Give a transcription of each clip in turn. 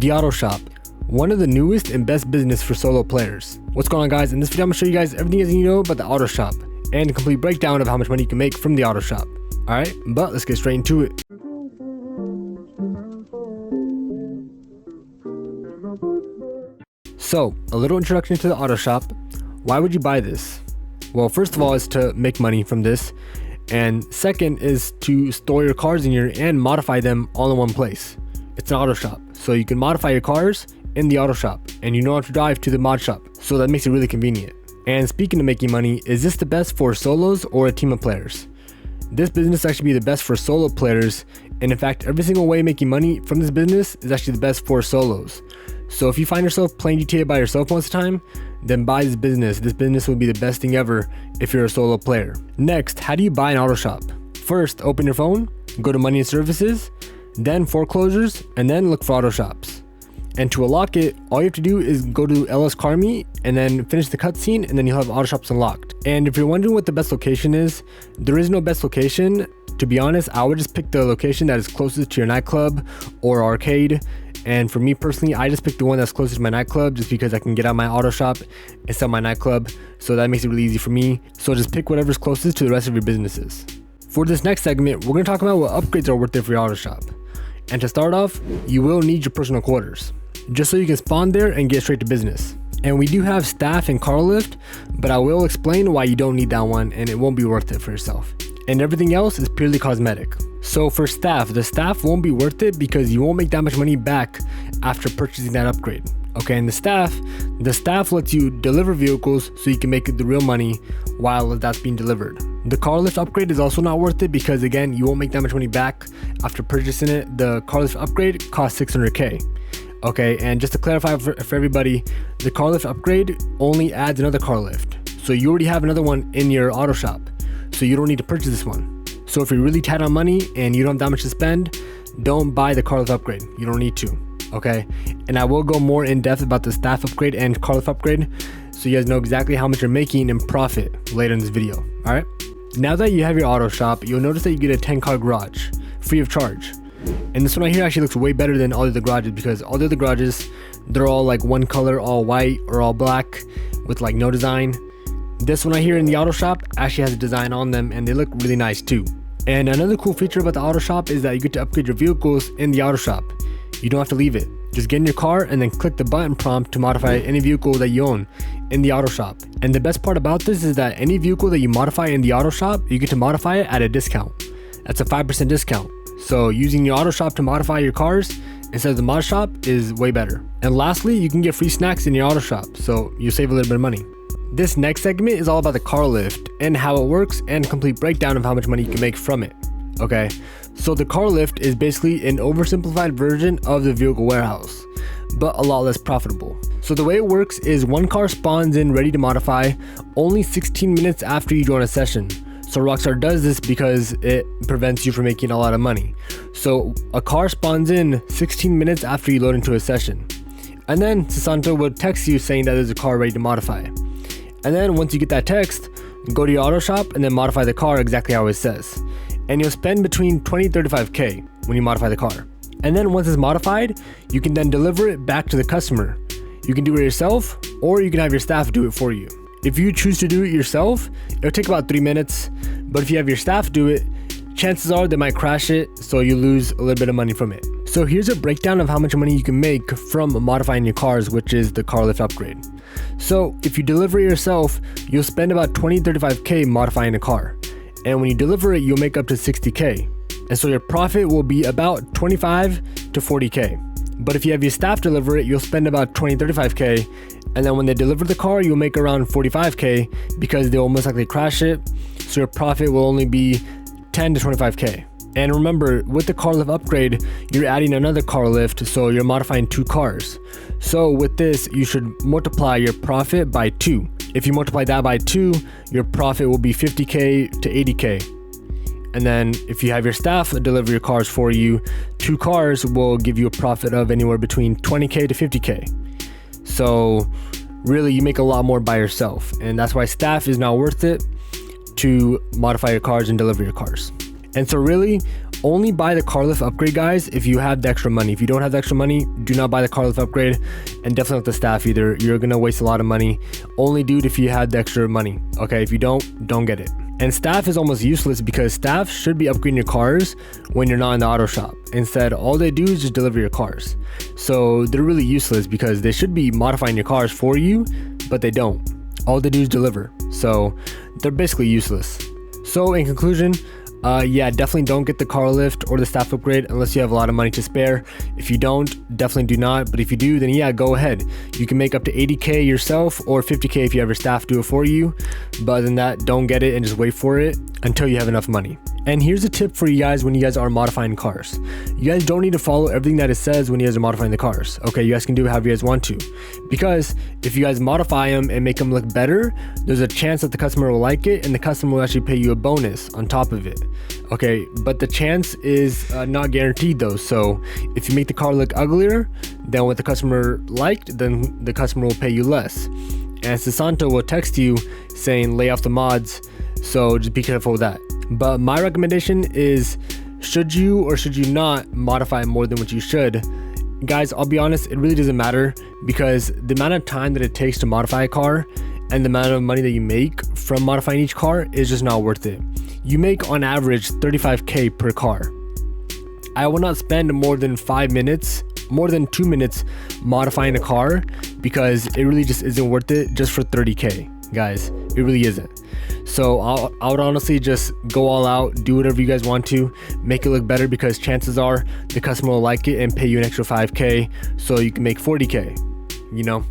the auto shop, one of the newest and best business for solo players. What's going on, guys? In this video I'm gonna show you guys everything you need to know about the auto shop and a complete breakdown of how much money you can make from the auto shop. Alright, but let's get straight into it. So, a little introduction to the auto shop. Why would you buy this? Well, first of all, is to make money from this, and second is to store your cars in here and modify them all in one place. It's an auto shop, so you can modify your cars in the auto shop, and you don't have to drive to the mod shop, so that makes it really convenient. And speaking of making money, is this the best for solos or a team of players? This business actually be the best for solo players, and in fact every single way making money from this business is actually the best for solos. So if you find yourself playing GTA by yourself most of the time, then buy this business. This business will be the best thing ever if you're a solo player. Next, how do you buy an auto shop? First, open your phone, go to money and services, then foreclosures, and then look for auto shops. And to unlock it, all you have to do is go to LS Car Me and then finish the cutscene, and then you'll have auto shops unlocked. And if you're wondering what the best location is, there is no best location. To be honest, I would just pick the location that is closest to your nightclub or arcade. And for me personally, I just picked the one that's closest to my nightclub just because I can get out my auto shop and sell my nightclub. So that makes it really easy for me. So just pick whatever's closest to the rest of your businesses. For this next segment, we're going to talk about what upgrades are worth it for your auto shop. And to start off, you will need your personal quarters, just so you can spawn there and get straight to business. And we do have staff and car lift, but I will explain why you don't need that one and it won't be worth it for yourself. And everything else is purely cosmetic. So for staff, the staff won't be worth it because you won't make that much money back after purchasing that upgrade. Okay, and the staff lets you deliver vehicles so you can make the real money while that's being delivered. The car lift upgrade is also not worth it because again, you won't make that much money back after purchasing it. The car lift upgrade costs 600k. Okay, and just to clarify for everybody, the car lift upgrade only adds another car lift. So you already have another one in your auto shop, so you don't need to purchase this one. So if you're really tight on money and you don't have that much to spend, don't buy the car lift upgrade. You don't need to, okay? And I will go more in depth about the staff upgrade and car lift upgrade so you guys know exactly how much you're making in profit later in this video, all right? Now that you have your auto shop, you'll notice that you get a 10-car garage, free of charge. And this one right here actually looks way better than all the other garages because all the other garages, they're all like one color, all white or all black with like no design. This one right here in the auto shop actually has a design on them and they look really nice too. And another cool feature about the auto shop is that you get to upgrade your vehicles in the auto shop. You don't have to leave it. Just get in your car and then click the button prompt to modify any vehicle that you own in the auto shop. And the best part about this is that any vehicle that you modify in the auto shop, you get to modify it at a discount. That's a 5% discount. So using your auto shop to modify your cars instead of the mod shop is way better. And lastly, you can get free snacks in your auto shop, so you save a little bit of money. This next segment is all about the car lift and how it works and a complete breakdown of how much money you can make from it. Okay, so the car lift is basically an oversimplified version of the vehicle warehouse, but a lot less profitable. So the way it works is one car spawns in ready to modify only 16 minutes after you join a session. So Rockstar does this because it prevents you from making a lot of money. So a car spawns in 16 minutes after you load into a session. And then Sasanto would text you saying that there's a car ready to modify. And then once you get that text, go to your auto shop and then modify the car exactly how it says. And you'll spend between 20 and 35k when you modify the car. And then once it's modified, you can then deliver it back to the customer. You can do it yourself or you can have your staff do it for you. If you choose to do it yourself, it'll take about 3 minutes. But if you have your staff do it, chances are they might crash it, so you lose a little bit of money from it. So here's a breakdown of how much money you can make from modifying your cars, which is the car lift upgrade. So if you deliver it yourself, you'll spend about 20 to 35k modifying a car. And when you deliver it, you'll make up to 60k. And so your profit will be about 25 to 40k. But if you have your staff deliver it, you'll spend about 20 to 35k. And then when they deliver the car, you'll make around 45k because they'll most likely crash it. So your profit will only be 10 to 25k. And remember, with the car lift upgrade, you're adding another car lift, so you're modifying 2 cars. So with this, you should multiply your profit by 2. If you multiply that by 2, your profit will be 50k to 80k. And then if you have your staff deliver your cars for you, 2 cars will give you a profit of anywhere between 20k to 50k. So really, you make a lot more by yourself, and that's why staff is not worth it to modify your cars and deliver your cars. And so really, Only buy the car lift upgrade, guys, if you have the extra money. If you don't have the extra money, do not buy the car lift upgrade, and definitely not the staff either. You're gonna waste a lot of money. Only do it if you had the extra money. Okay, if you don't get it. And staff is almost useless because staff should be upgrading your cars when you're not in the auto shop. Instead, all they do is just deliver your cars. So they're really useless because they should be modifying your cars for you, but they don't. All they do is deliver. So they're basically useless. So in conclusion, yeah, definitely don't get the car lift or the staff upgrade unless you have a lot of money to spare. If you don't, definitely do not. But if you do, then yeah, go ahead. You can make up to 80K yourself or 50K if you have your staff do it for you. But other than that, don't get it and just wait for it until you have enough money. And here's a tip for you guys when you guys are modifying cars. You guys don't need to follow everything that it says when you guys are modifying the cars. Okay, you guys can do it however you guys want to. Because if you guys modify them and make them look better, there's a chance that the customer will like it and the customer will actually pay you a bonus on top of it. Okay, but the chance is not guaranteed though. So if you make the car look uglier than what the customer liked, then the customer will pay you less. And Sasanto will text you saying lay off the mods. So just be careful with that. But my recommendation is, should you or should you not modify more than what you should? Guys, I'll be honest, it really doesn't matter because the amount of time that it takes to modify a car and the amount of money that you make from modifying each car is just not worth it. You make on average 35K per car. I will not spend more than 5 minutes, more than 2 minutes modifying a car because it really just isn't worth it just for 30K, guys. It really isn't. So I would honestly just go all out, do whatever you guys want to, make it look better because chances are the customer will like it and pay you an extra 5K so you can make 40K, you know?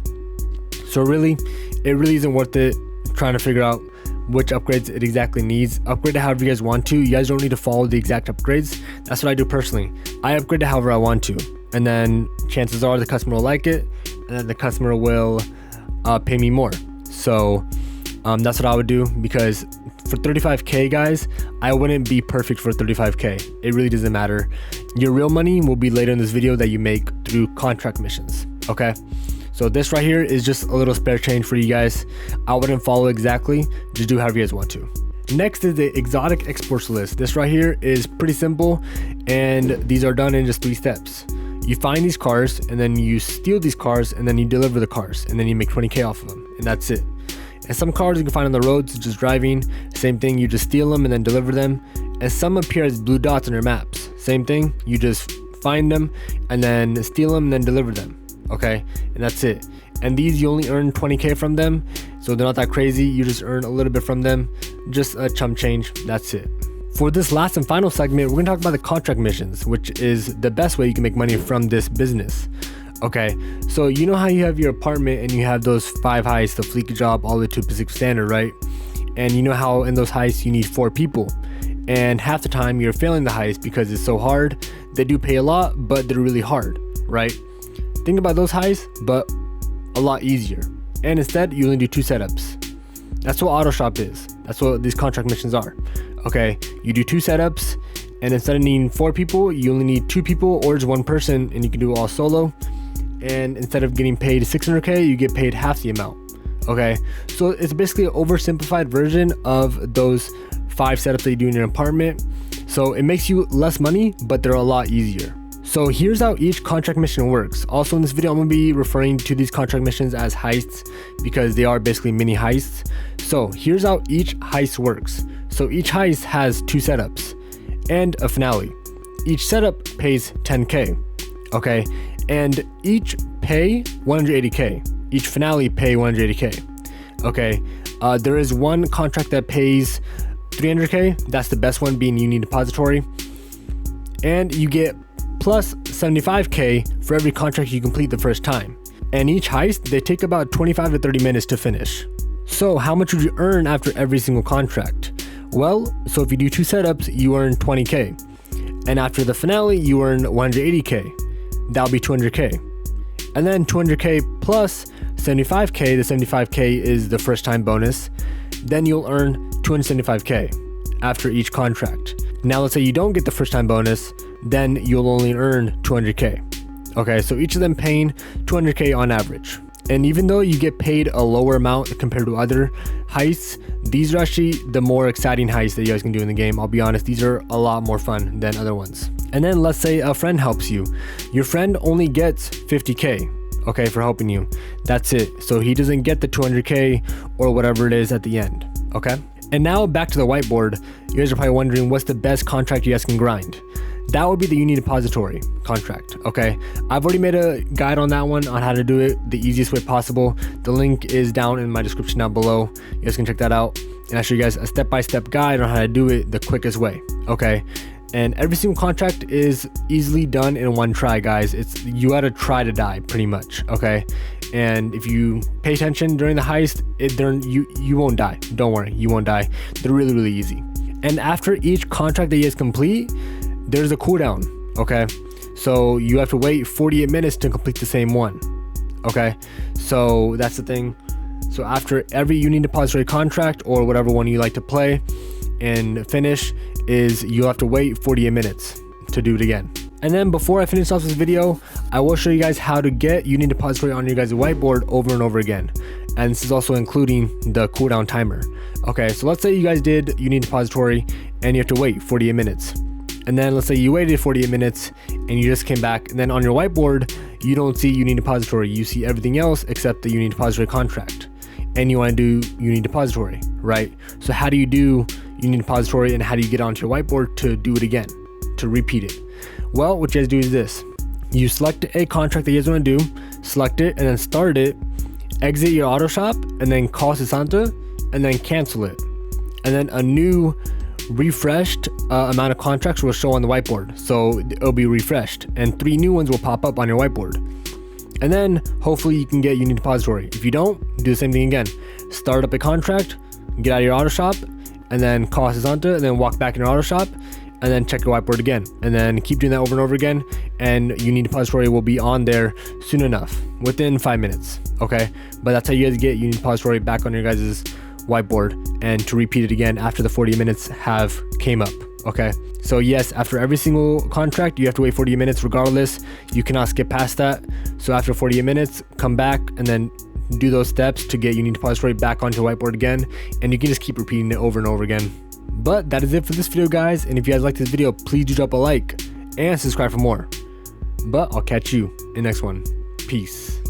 So really, it really isn't worth it trying to figure out which upgrades it exactly needs. Upgrade it however you guys want to. You guys don't need to follow the exact upgrades. That's what I do personally. I upgrade it however I want to. And then chances are the customer will like it and then the customer will pay me more. So that's what I would do because for 35K, guys, I wouldn't be perfect for 35K. It really doesn't matter. Your real money will be later in this video that you make through contract missions. Okay. So this right here is just a little spare change for you guys. I wouldn't follow exactly. Just do however you guys want to. Next is the exotic exports list. This right here is pretty simple and these are done in just 3 steps. You find these cars and then you steal these cars and then you deliver the cars and then you make 20K off of them and that's it. And some cars you can find on the roads just driving, same thing, you just steal them and then deliver them. And some appear as blue dots on your maps, same thing, you just find them and then steal them and then deliver them. Okay, and that's it. And these you only earn 20K from them, so they're not that crazy. You just earn a little bit from them, just a chump change. That's it. For this last and final segment, we're gonna talk about the contract missions, which is the best way you can make money from this business. Okay, so you know how you have your apartment and you have those 5 heists, the fleek job all the way to Pacific Standard, right? And you know how in those heists you need 4 people, and half the time you're failing the heist because it's so hard. They do pay a lot, but they're really hard, right? Think about those heists, but a lot easier. And instead, you only do 2 setups. That's what auto shop is. That's what these contract missions are. Okay, you do 2 setups, and instead of needing 4 people, you only need 2 people or just 1 person, and you can do it all solo. And instead of getting paid 600K, you get paid half the amount. Okay, so it's basically an oversimplified version of those 5 setups that you do in your apartment. So it makes you less money, but they're a lot easier. So here's how each contract mission works. Also in this video, I'm gonna be referring to these contract missions as heists because they are basically mini heists. So here's how each heist works. So each heist has 2 setups and a finale. Each setup pays 10K, okay? And each pay 180K. Each finale pay 180K, okay? There is one contract that pays 300K. That's the best one, being Union Depository. And you get plus 75K for every contract you complete the first time. And each heist, they take about 25 to 30 minutes to finish. So how much would you earn after every single contract? Well, so if you do 2 setups, you earn 20K. And after the finale, you earn 180K. That'll be 200K. And then 200K plus 75K, the 75K is the first time bonus. Then you'll earn 275K after each contract. Now let's say you don't get the first time bonus, then you'll only earn 200K. Okay, so each of them paying 200K on average. And even though you get paid a lower amount compared to other heists, these are actually the more exciting heists that you guys can do in the game. I'll be honest, these are a lot more fun than other ones. And then let's say a friend helps you. Your friend only gets 50K, okay, for helping you. That's it. So he doesn't get the 200K or whatever it is at the end, okay? And now back to the whiteboard. You guys are probably wondering what's the best contract you guys can grind. That would be the Union Depository contract, okay? I've already made a guide on that one on how to do it the easiest way possible. The link is down in my description down below. You guys can check that out. And I show you guys a step-by-step guide on how to do it the quickest way, okay? And every single contract is easily done in one try, guys. You gotta try to die pretty much, okay? And if you pay attention during the heist, you won't die. Don't worry, you won't die. They're really, really easy. And after each contract that you guys complete, there's a cooldown, okay? So you have to wait 48 minutes to complete the same one, okay? So that's the thing. So after every Union Depository contract or whatever one you like to play and finish, you'll have to wait 48 minutes to do it again. And then before I finish off this video, I will show you guys how to get Union Depository on your guys' whiteboard over and over again. And this is also including the cooldown timer. Okay, so let's say you guys did Union Depository and you have to wait 48 minutes. And then let's say you waited 48 minutes and you just came back, and then on your whiteboard, you don't see Union Depository. You see everything else except the Union Depository contract. And you want to do Union Depository, right? So how do you do Union Depository and how do you get onto your whiteboard to do it again, to repeat it? Well, what you guys do is this. You select a contract that you guys want to do, select it, and then start it, exit your auto shop, and then call Sesanta, and then cancel it. And then a new refreshed amount of contracts will show on the whiteboard. So it'll be refreshed and 3 new ones will pop up on your whiteboard. And then hopefully you can get Union Depository. If you don't, do the same thing again. Start up a contract, get out of your auto shop, and then call Sesanta, and then walk back in your auto shop, and then check your whiteboard again, and then keep doing that over and over again, and Union Depository will be on there soon enough, within 5 minutes, okay? But that's how you guys get Union Depository back on your guys' whiteboard, and to repeat it again after the 40 minutes have came up, okay? So yes, after every single contract, you have to wait 40 minutes regardless. You cannot skip past that. So after 48 minutes, come back and then do those steps to get Union Depository back onto your whiteboard again, and you can just keep repeating it over and over again. But that is it for this video, guys, and if you guys like this video, please do drop a like and subscribe for more. But I'll catch you in the next one. Peace.